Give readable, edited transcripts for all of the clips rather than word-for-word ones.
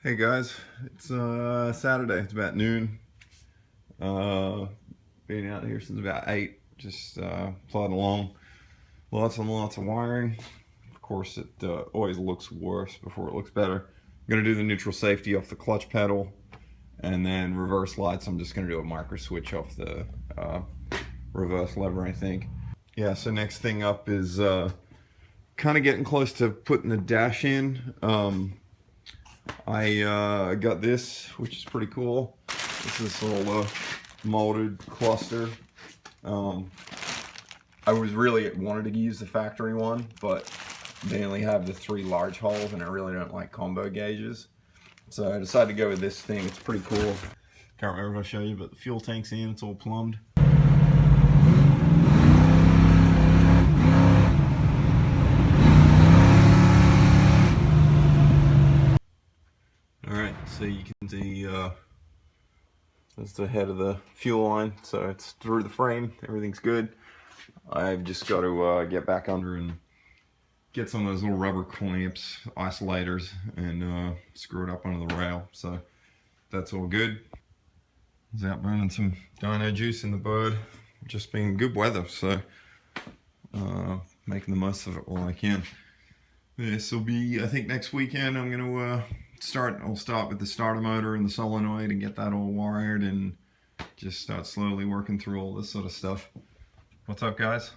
Hey guys, it's Saturday. It's about noon. Been out here since about 8, just plodding along. Lots and lots of wiring. Of course, it always looks worse before it looks better. I'm gonna do the neutral safety off the clutch pedal, and then reverse lights. I'm just gonna do a micro switch off the reverse lever, I think. Yeah. So next thing up is kind of getting close to putting the dash in. I got this, which is pretty cool. This is this little molded cluster. I was really wanted to use the factory one, but they only have the 3 large holes, and I really don't like combo gauges. So I decided to go with this thing. It's pretty cool. Can't remember if I show you, but the fuel tank's in. It's all plumbed. Alright, so you can see that's the head of the fuel line, so it's through the frame. Everything's good. I've just got to get back under and get some of those little rubber clamps, isolators, and screw it up under the rail. So that's all good. I was out burning some dino juice in the bird. Just been good weather, so making the most of it while I can. This will be, I think, next weekend. I'm going to I'll start with the starter motor and the solenoid and get that all wired and just start slowly working through all this sort of stuff. What's up, guys?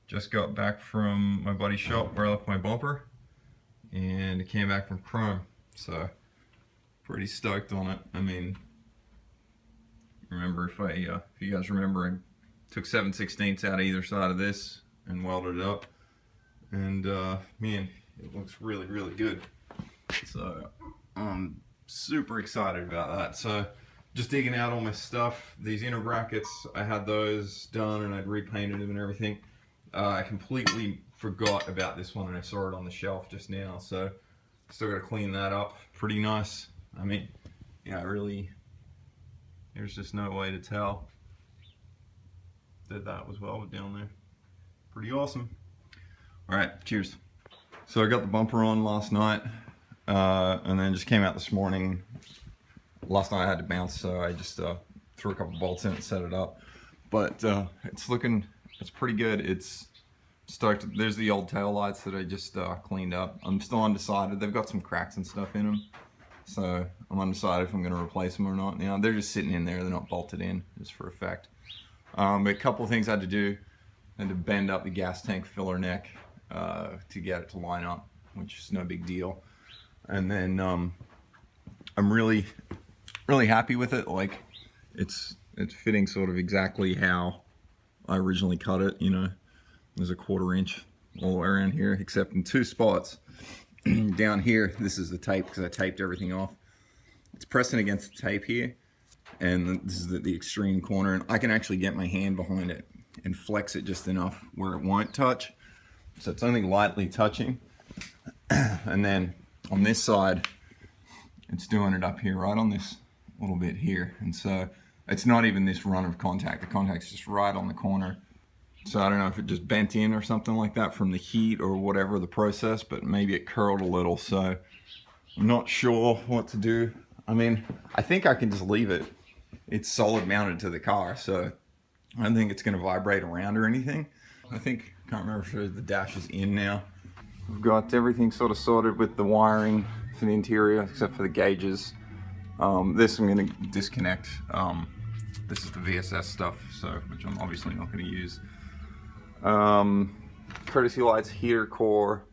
Just got back from my buddy's shop where I left my bumper, and it came back from chrome, so pretty stoked on it. I mean, remember, if you guys remember, I took 7/16 out of either side of this and welded it up, and man, it looks really, really good. So I'm super excited about that. So just digging out all my stuff. These inner brackets, I had those done and I'd repainted them and everything. I completely forgot about this one and I saw it on the shelf just now, so still got to clean that up. Pretty nice. I mean, yeah, really, there's just no way to tell that was welded down there. Pretty awesome. All right, cheers. So I got the bumper on last night, and then just came out this morning. Last night I had to bounce, so I just threw a couple bolts in and set it up. But it's pretty good. It's stoked. There's the old tail lights that I just cleaned up. I'm still undecided. They've got some cracks and stuff in them, so I'm undecided if I'm going to replace them or not. Now they're just sitting in there. They're not bolted in, just for effect. But a couple of things I had to do. I had to bend up the gas tank filler neck to get it to line up, which is no big deal. And then I'm really happy with it. Like, it's fitting sort of exactly how I originally cut it. You know, there's a 1/4 inch all the way around here, except in 2 spots. Down here, this is the tape because I taped everything off. It's pressing against the tape here, and this is the extreme corner, and I can actually get my hand behind it and flex it just enough where it won't touch. So it's only lightly touching. And then on this side, it's doing it up here, right on this little bit here. And so it's not even this run of contact. The contact's just right on the corner. So I don't know if it just bent in or something like that from the heat or whatever the process, but maybe it curled a little. So I'm not sure what to do. I mean, I think I can just leave it. It's solid mounted to the car, so I don't think it's going to vibrate around or anything. I can't remember if the dash is in now. We've got everything sort of sorted with the wiring for the interior, except for the gauges. This I'm going to disconnect. This is the VSS stuff, which I'm obviously not going to use. Courtesy lights, heater core.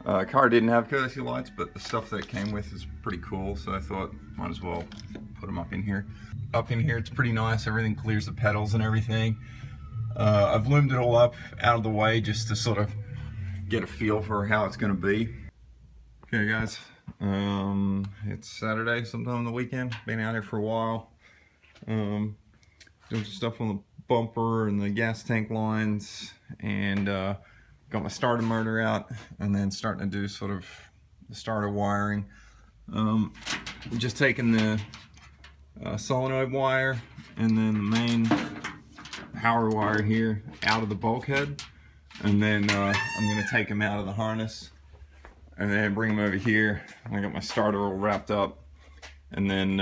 Car didn't have courtesy lights, but the stuff that it came with is pretty cool, so I thought might as well put them up in here. Up in here, it's pretty nice. Everything clears the pedals and everything. I've loomed it all up out of the way just to sort of get a feel for how it's going to be. Okay, guys, it's Saturday, sometime on the weekend. Been out here for a while, doing some stuff on the bumper and the gas tank lines, and got my starter motor out, and then starting to do sort of the starter wiring. Just taking the solenoid wire and then the main power wire here out of the bulkhead, and then I'm going to take them out of the harness and then bring them over here. I got my starter all wrapped up, and then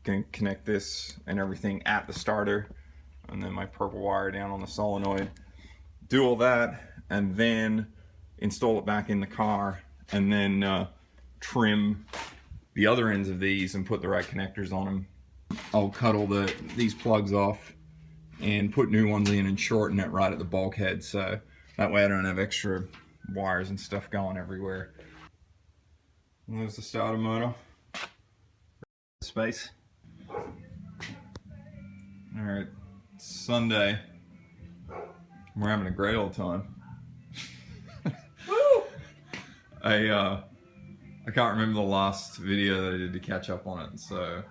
can connect this and everything at the starter, and then my purple wire down on the solenoid. Do all that, and then install it back in the car, and then trim the other ends of these and put the right connectors on them. I'll cut all these plugs off and put new ones in and shorten it right at the bulkhead, so that way I don't have extra wires and stuff going everywhere. And there's the starter motor. Space. Alright, Sunday. We're having a great old time. Woo! I can't remember the last video that I did to catch up on it, so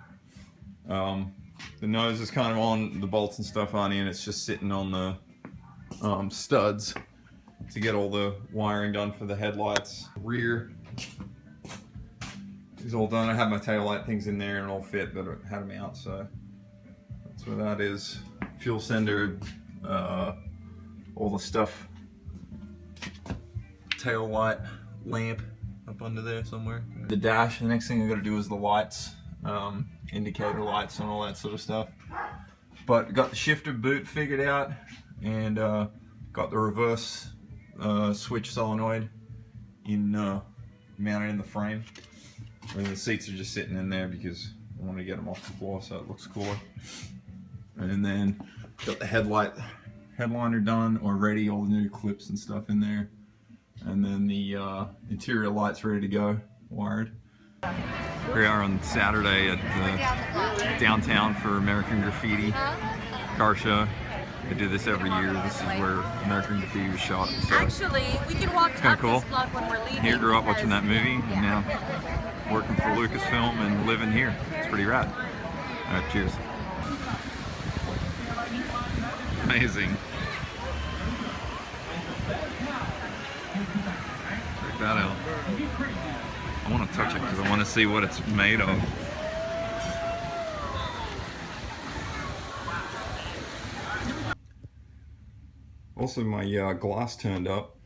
the nose is kind of on, the bolts and stuff aren't in, it's just sitting on the studs to get all the wiring done for the headlights. Rear is all done. I have my tail light things in there and all fit, but I had them out, so that's where that is. Fuel sender, all the stuff. Tail light lamp up under there somewhere. The dash, the next thing I gotta do is the lights, indicator lights and all that sort of stuff. But got the shifter boot figured out, and got the reverse switch solenoid in mounted in the frame. And the seats are just sitting in there because I want to get them off the floor so it looks cooler. And then got the headliner done or ready, all the new clips and stuff in there. And then the interior lights ready to go, wired. Here we are on Saturday at the downtown for American Graffiti car show. They do this every year. This is where American Graffiti was shot. So actually, we can walk up cool. this block when we're leaving. Here, grew up watching that movie, and now working for Lucasfilm and living here. It's pretty rad. All right, cheers. Amazing. Check that out. I want to touch it because I want to see what it's made of. Also, my glass turned up.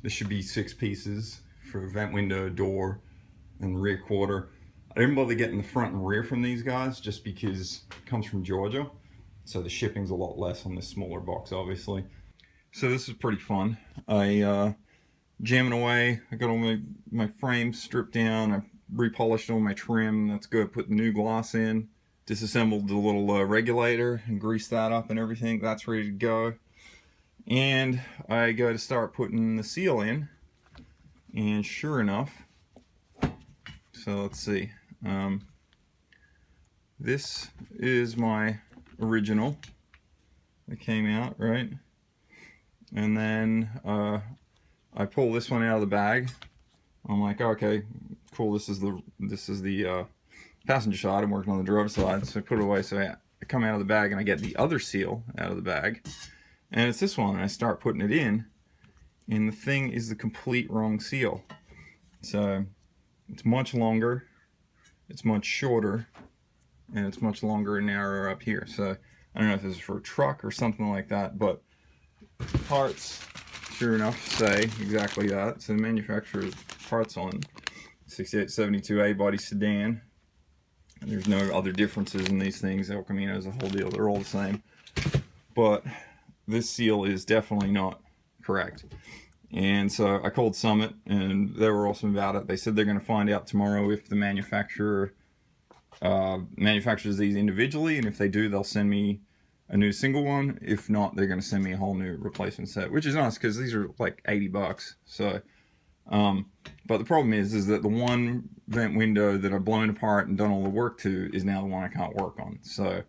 This should be 6 pieces for vent window, door, and rear quarter. I didn't bother getting the front and rear from these guys just because it comes from Georgia, so the shipping's a lot less on this smaller box, obviously. So this is pretty fun. I jamming away. I got all my frames stripped down. I repolished all my trim. That's good. Put the new gloss in. Disassembled the little regulator and greased that up and everything. That's ready to go. And I go to start putting the seal in. And sure enough, so let's see. This is my original that came out, right? And then I pull this one out of the bag. I'm like, okay, cool. This is the passenger side. I'm working on the driver's side, so I put it away. So I come out of the bag and I get the other seal out of the bag, and it's this one. And I start putting it in, and the thing is the complete wrong seal. So it's much longer, it's much shorter, and it's much longer and narrower up here. So I don't know if this is for a truck or something like that, but parts, sure enough, say exactly that. So the manufacturer's parts on 6872A body sedan. And there's no other differences in these things. El Camino is a whole deal. They're all the same. But this seal is definitely not correct. And so I called Summit, and they were awesome about it. They said they're going to find out tomorrow if the manufacturer manufactures these individually, and if they do, they'll send me a new single one. If not, they're going to send me a whole new replacement set, which is nice because these are like 80 bucks. So, but the problem is that the one vent window that I've blown apart and done all the work to is now the one I can't work on. So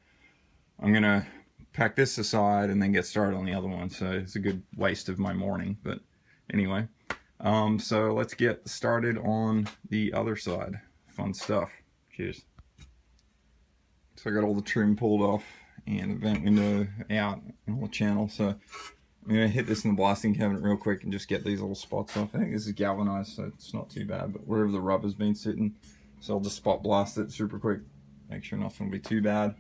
I'm going to pack this aside and then get started on the other one. So it's a good waste of my morning, but anyway. So let's get started on the other side. Fun stuff. Cheers. So I got all the trim pulled off and the vent window out and all the channel. So I'm going to hit this in the blasting cabinet real quick and just get these little spots off. I think this is galvanized, so it's not too bad, but wherever the rubber's been sitting, so I'll just spot blast it super quick, make sure nothing will be too bad.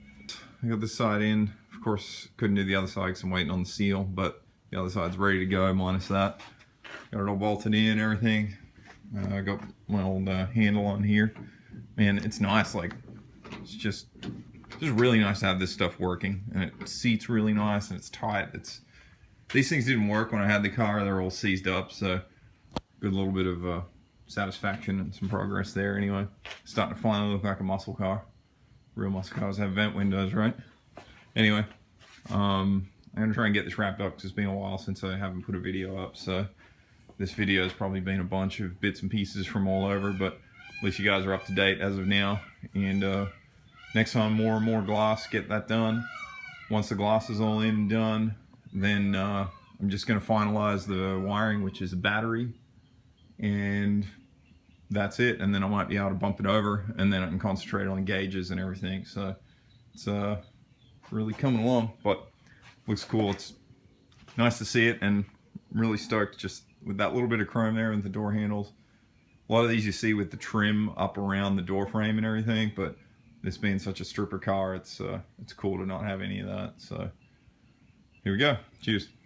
I got this side in. Of course, couldn't do the other side because I'm waiting on the seal, but the other side's ready to go minus that. Got it all bolted in and everything. I got my old handle on here. Man, it's nice. Like, it's just really nice to have this stuff working, and it seats really nice and it's tight. These things didn't work when I had the car. They're all seized up, so good little bit of satisfaction and some progress there. Anyway, starting to finally look like a muscle car. Real muscle cars have vent windows, right? Anyway, I'm gonna try and get this wrapped up because it's been a while since I haven't put a video up. So this video has probably been a bunch of bits and pieces from all over, but at least you guys are up to date as of now. And next time, more and more gloss, get that done. Once the gloss is all in and done, then I'm just gonna finalize the wiring, which is a battery, and that's it. And then I might be able to bump it over, and then I can concentrate on gauges and everything. So it's really coming along, but looks cool. It's nice to see it, and I'm really stoked just with that little bit of chrome there with the door handles. A lot of these you see with the trim up around the door frame and everything, but this being such a stripper car, it's cool to not have any of that. So here we go. Cheers.